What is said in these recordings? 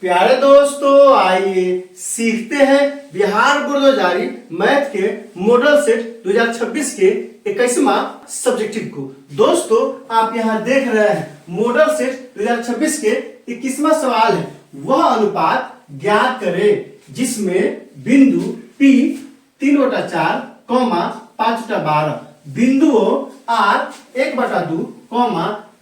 प्यारे दोस्तों, आइए सीखते हैं बिहार बोर्ड जारी मैथ के मॉडल सेट 2026 के 21वां सब्जेक्टिव को। दोस्तों, आप यहाँ देख रहे हैं मॉडल सेट 2026 के 21वां सवाल है। वह अनुपात ज्ञात करें जिसमें बिंदु P 3/4, 5/12, बिंदुओं R 1/2,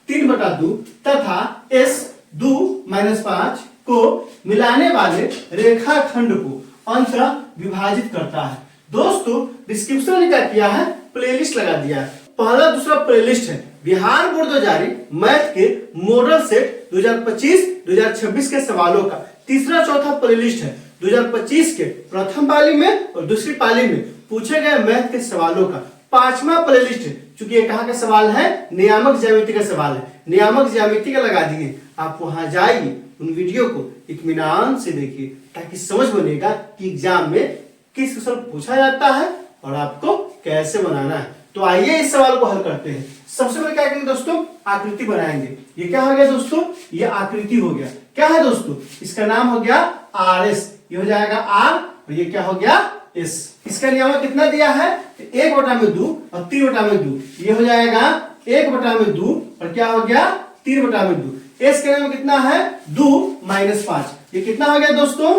3/2 तथा S 2-5 को मिलाने वाले रेखाखंड को अंततः विभाजित करता है। दोस्तों, डिस्क्रिप्शन में क्या किया है, प्लेलिस्ट लगा दिया है। पहला दूसरा प्लेलिस्ट है बिहार बोर्ड जारी मैथ के मॉडल सेट 2025-2026 के सवालों का। तीसरा चौथा प्लेलिस्ट है 2025 के प्रथम पाली में और दूसरी पाली में पूछे गए मैथ के सवालों का। पांचवा प्लेलिस्ट है, चूंकि ये कहाँ का सवाल है, नियामक ज्यामिति का सवाल है, नियामक ज्यामिति का लगा दिए। आप वहां जाइए, उन वीडियो को इत्मीनान से देखिए ताकि समझ बनेगा कि एग्जाम में किस क्वेश्चन पूछा जाता है और आपको कैसे बनाना है। तो आइए इस सवाल को हल करते हैं। सबसे पहले क्या करेंगे दोस्तों, आकृति बनाएंगे। ये क्या हो गया दोस्तों, ये आकृति हो गया। क्या है दोस्तों, इसका नाम हो गया RS, ये हो जाएगा R और ये क्या हो गया S। इसका नियामक कितना दिया है, 1/2 और 3/2, ये हो जाएगा 1/2 और क्या हो गया 3/2। S का नियामक कितना है 2-5, ये कितना हो गया दोस्तों,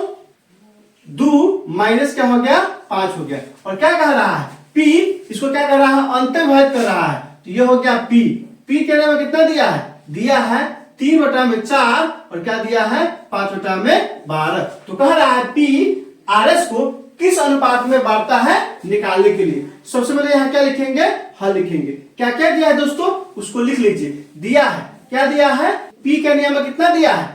2 माइनस क्या हो गया 5 हो गया। और क्या कह रहा है, P, इसको क्या कर रहा है, अंत विभाजित कर रहा है, तो ये हो गया P। P के नियामक कितना दिया है 3/4 और क्या दिया है 5/12। तो कह रहा है P RS को किस अनुपात में बांटता है निकालने के लिए। सबसे पहले यहाँ क्या लिखेंगे, हल लिखेंगे। क्या क्या दिया है दोस्तों, उसको लिख लीजिए। दिया है, क्या दिया है, P का नियम कितना दिया है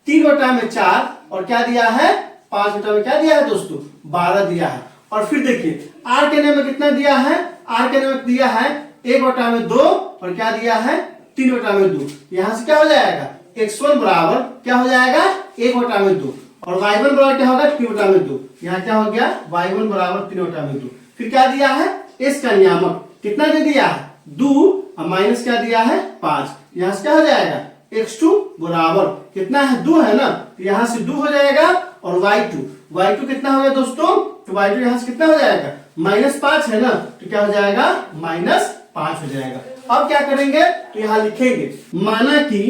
3/4 और क्या दिया है 5 क्या दिया है दोस्तों 12 दिया है। और फिर देखिए R के नियम कितना दिया है, R के नियम दिया है 1/2 और क्या दिया है 3/2। यहाँ से क्या हो जाएगा, x1 बराबर क्या हो जाएगा 1/2 और y1 बराबर क्या होगा 3/2। यहाँ क्या हो गया, y1 बराबर 3/2। फिर क्या दिया है, S का नियामक कितना दे दिया है 2 और माइनस क्या दिया है 5। यहाँ से क्या हो जाएगा, x2 बराबर कितना है 2 है ना, तो यहाँ से 2 हो जाएगा और y2 कितना हो गया दोस्तों, तो y2 यहाँ से कितना हो जाएगा -5 है ना, तो क्या हो जाएगा -5 हो जाएगा। अब क्या करेंगे, तो यहाँ लिखेंगे, माना कि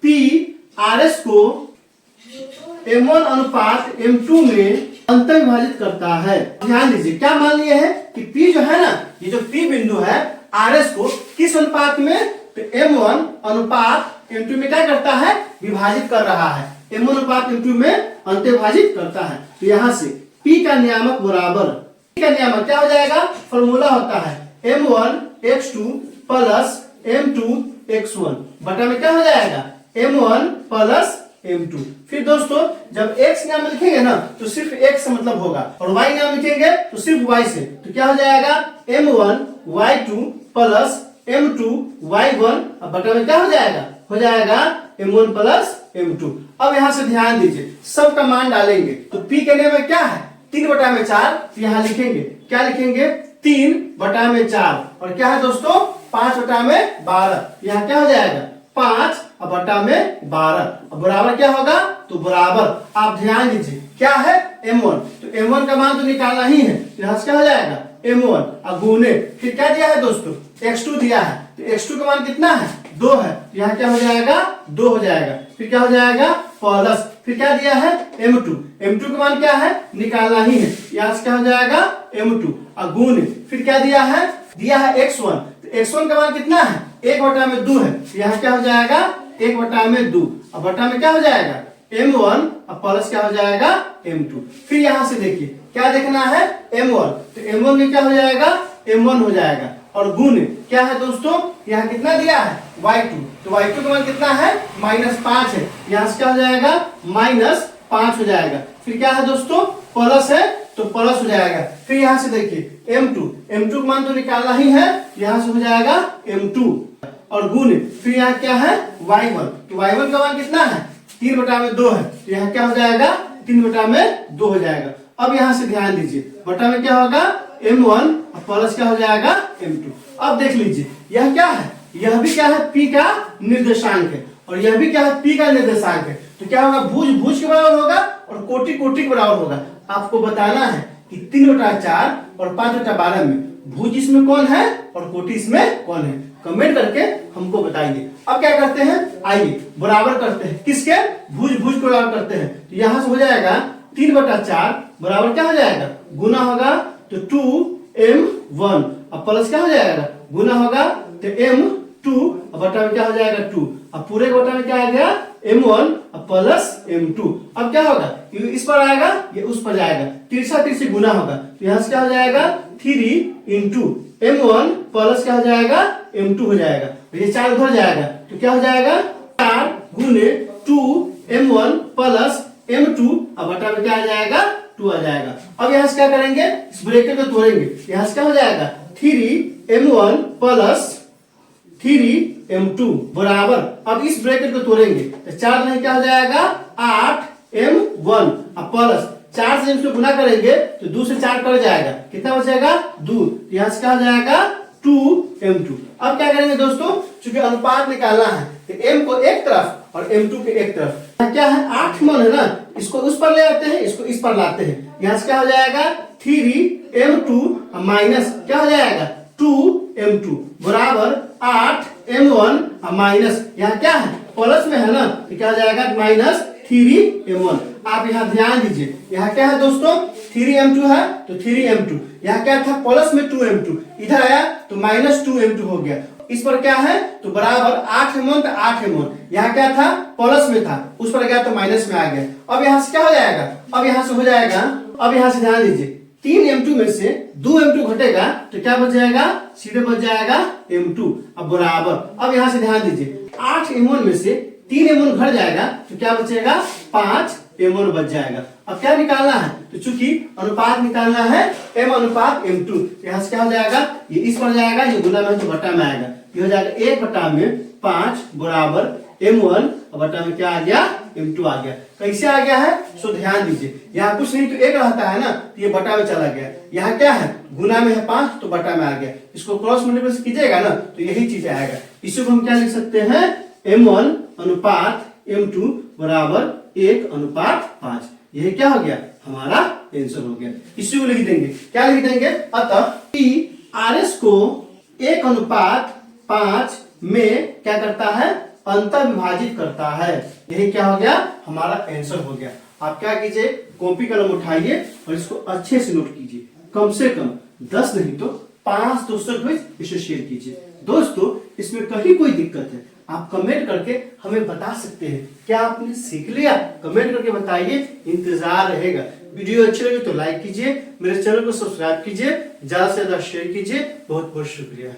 P RS को M1 अनुपात M2 में अंतर विभाजित करता है। ध्यान दीजिए, क्या मान लिए है कि P जो है ना, ये जो P बिंदु है RS को किस अनुपात में, तो M1 अनुपात M2 में क्या करता है, विभाजित कर रहा है। M1 अनुपात M2 में अंतर विभाजित करता है। तो यहाँ से P का नियामक बराबर, P का नियामक क्या हो जाएगा, फॉर्मूला होता है M1 x2 plus M2 x1 बटा में क्या हो जाएगा M1 प्लस M2। फिर दोस्तों जब x नाम लिखेंगे ना तो सिर्फ x से मतलब होगा और y नाम लिखेंगे तो सिर्फ y से, तो क्या हो जाएगा M1 y2 plus M2 y1 अब बटा में क्या हो जाएगा M1 प्लस M2। अब यहाँ से ध्यान दीजिए, सब का मान डालेंगे तो P के लिए क्या है 3/4, तो यहाँ लिखेंगे, क्या लिखेंगे 3/4 और क्या है दोस्तों 5/12। यहाँ क्या हो जाएगा 5/12 बराबर क्या होगा, तो बराबर आप ध्यान दीजिए क्या है M1, तो M1 का मान तो निकालना ही है, यहाँ से क्या हो जाएगा M1 और गुने फिर क्या दिया है दोस्तों x2 दिया है, तो x2 का मान कितना है 2 है, तो यहाँ क्या हो जाएगा 2 हो जाएगा। फिर क्या हो जाएगा प्लस, फिर क्या दिया है M2 का मान क्या है निकालना ही है, यहाँ से क्या हो जाएगा M2 और गुने फिर क्या दिया है x1, तो x1 का मान कितना है 1/2 है, तो यहाँ क्या हो जाएगा 1/2 और बटा में क्या हो जाएगा M1 और प्लस क्या हो जाएगा M2। फिर यहाँ से देखिए क्या देखना है M1, तो M1 में क्या हो जाएगा M1 हो जाएगा और गुण क्या है दोस्तों, यहाँ कितना दिया है y2, तो y2 का मान कितना है -5 है, यहाँ से क्या हो जाएगा -5 हो जाएगा। फिर क्या है दोस्तों प्लस है तो प्लस हो जाएगा। फिर यहाँ से देखिए M2 का मान तो निकालना ही है, यहाँ से हो जाएगा M2 और गुण फिर यहाँ क्या है y1, तो y1 का मान कितना है 3/2 है, तो यहाँ क्या हो जाएगा 3/2 हो जाएगा। अब यहाँ से ध्यान दीजिए, बटा में क्या होगा M1 प्लस क्या हो जाएगा M2। अब देख लीजिए यह क्या है, यह भी क्या है P का निर्देशांक है और यह भी क्या है P का निर्देशांक है। तो क्या होगा, भुज भुज के बराबर होगा और कोटि कोटि के बराबर होगा। आपको बताना है कि 3/4 और 5/12 में भुज इसमें कौन है और कोटि इसमें कौन है, कमेंट करके हमको बताइए। अब क्या करते हैं, आइए बराबर करते हैं, किसके, भुज भुज को बराबर करते हैं। तो यहां से हो जाएगा 3/4 बराबर क्या हो जाएगा, गुना होगा तो 2m1, अब प्लस क्या हो जाएगा, गुना होगा तो m2, अब बटा में क्या हो जाएगा 2, अब पूरे के बटा में क्या आ गया m1 अब प्लस m2। अब क्या होगा, ये इस पर आएगा ये उस पर जाएगा, तिरछा तिरछी गुना होगा, तो यहाँ से क्या हो जाएगा 3 इंटू m1 प्लस क्या हो जाएगा m2 हो जाएगा, तो ये 4 उधर जाएगा तो क्या हो जाएगा 4 गुने 2m1 प्लस m2, अब बटा में क्या आ जाएगा 2 आ जाएगा। अब यहाँ से क्या करेंगे, इस ब्रैकेट को तोड़ेंगे, यहाँ से क्या हो जाएगा 3m1 प्लस 3m2 बराबर, अब इस ब्रैकेट को तोड़ेंगे तो 4 नहीं क्या हो जाएगा 8m1, अब प्लस 4 से इसको गुना करेंगे तो 2 से 4 कट जाएगा, कितना बचेगा 2, यहाँ से क्या हो जाएगा 2m2। अब क्या करेंगे दोस्तों, चूंकि अनुपात निकालना है तो m को एक तरफ और m2 के एक तरफ, क्या है 8 मन है ना, इसको उस पर ले आते हैं, इसको इस पर लाते हैं, यहाँ से क्या हो जाएगा 3m2 माइनस क्या हो जाएगा 2m2 बराबर 8m1 माइनस, यहाँ क्या है प्लस में है ना, तो क्या हो जाएगा माइनस 3m1। आप यहाँ ध्यान दीजिए, यहाँ क्या है दोस्तों 3m2 है तो 3m2, यहाँ क्या था प्लस में 2m2, इधर आया तो माइनस 2m2 हो गया, इस पर क्या है तो बराबर 8m1 तो 8m1, यहाँ क्या था प्लस में था उस पर गया तो माइनस में आ गया। अब यहाँ से क्या हो जाएगा, अब यहाँ से हो जाएगा, अब यहाँ से ध्यान दीजिए 3m2 में से 2m2 घटेगा तो क्या बच जाएगा, सीधे बच जाएगा m2, अब बराबर, अब यहाँ से ध्यान दीजिए 8m1 में से 3m1 घट जाएगा तो क्या बचेगा 5m1 बच जाएगा। अब क्या निकालना है, तो चूंकि अनुपात निकालना है m अनुपात m2, तो यहाँ से क्या हो जाएगा, ये इस पर जाएगा, ये गुना में तो बटा में आएगा, ये हो जाएगा 1/5 बराबर m1 और बटा में क्या आ गया m2 आ गया। कैसे आ गया है सो ध्यान दीजिए, यहाँ कुछ नहीं तो एक रहता है ना, तो ये बटा में चला गया, यहाँ क्या है गुना में है 5 तो बटा में आ गया, इसको क्रॉस मल्टीप्लाई कीजिएगा ना तो यही चीज आएगा। इसको हम क्या लिख सकते हैं, m1 अनुपात m2 बराबर 1/5, यही क्या हो गया हमारा आंसर हो गया। इसी को लिख देंगे, क्या लिख देंगे, अतः RS को 1/5 में क्या करता है, अंतर विभाजित करता है, यही क्या हो गया हमारा आंसर हो गया। आप क्या कीजिए, कॉपी कलम उठाइए और इसको अच्छे से नोट कीजिए, कम से कम 10 नहीं तो 5 दोस्तों के बीच इसे शेयर कीजिए। दोस्तों इसमें कहीं कोई दिक्कत है आप कमेंट करके हमें बता सकते हैं, क्या आपने सीख लिया कमेंट करके बताइए, इंतजार रहेगा। वीडियो अच्छी लगी तो लाइक कीजिए, मेरे चैनल को सब्सक्राइब कीजिए, ज्यादा से ज्यादा शेयर कीजिए। बहुत बहुत शुक्रिया।